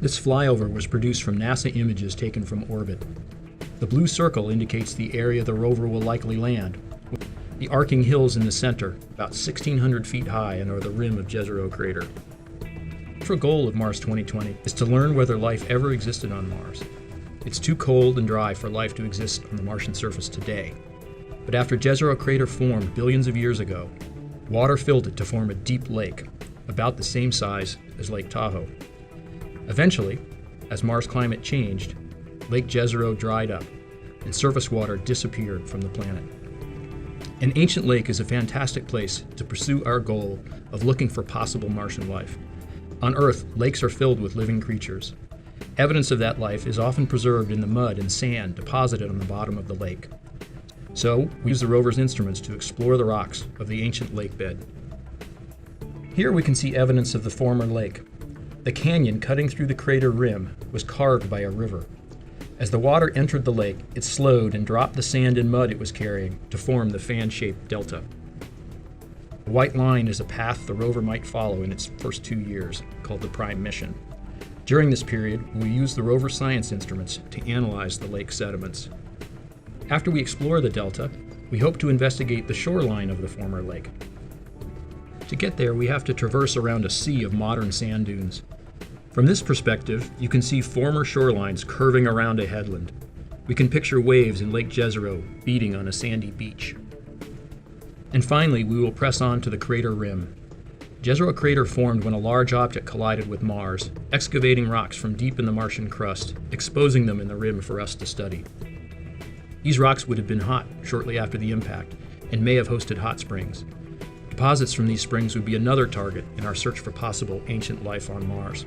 This flyover was produced from NASA images taken from orbit. The blue circle indicates the area the rover will likely land. The arcing hills in the center, about 1,600 feet high and are the rim of Jezero Crater. The central goal of Mars 2020 is to learn whether life ever existed on Mars. It's too cold and dry for life to exist on the Martian surface today. But after Jezero Crater formed billions of years ago, water filled it to form a deep lake, about the same size as Lake Tahoe. Eventually, as Mars' climate changed, Lake Jezero dried up and surface water disappeared from the planet. An ancient lake is a fantastic place to pursue our goal of looking for possible Martian life. On Earth, lakes are filled with living creatures. Evidence of that life is often preserved in the mud and sand deposited on the bottom of the lake. So, we use the rover's instruments to explore the rocks of the ancient lake bed. Here we can see evidence of the former lake. The canyon cutting through the crater rim was carved by a river. As the water entered the lake, it slowed and dropped the sand and mud it was carrying to form the fan-shaped delta. The white line is a path the rover might follow in its first 2 years, called the prime mission. During this period, we use the rover science instruments to analyze the lake sediments. After we explore the delta, we hope to investigate the shoreline of the former lake. To get there, we have to traverse around a sea of modern sand dunes. From this perspective, you can see former shorelines curving around a headland. We can picture waves in Lake Jezero beating on a sandy beach. And finally, we will press on to the crater rim. Jezero Crater formed when a large object collided with Mars, excavating rocks from deep in the Martian crust, exposing them in the rim for us to study. These rocks would have been hot shortly after the impact and may have hosted hot springs. Deposits from these springs would be another target in our search for possible ancient life on Mars.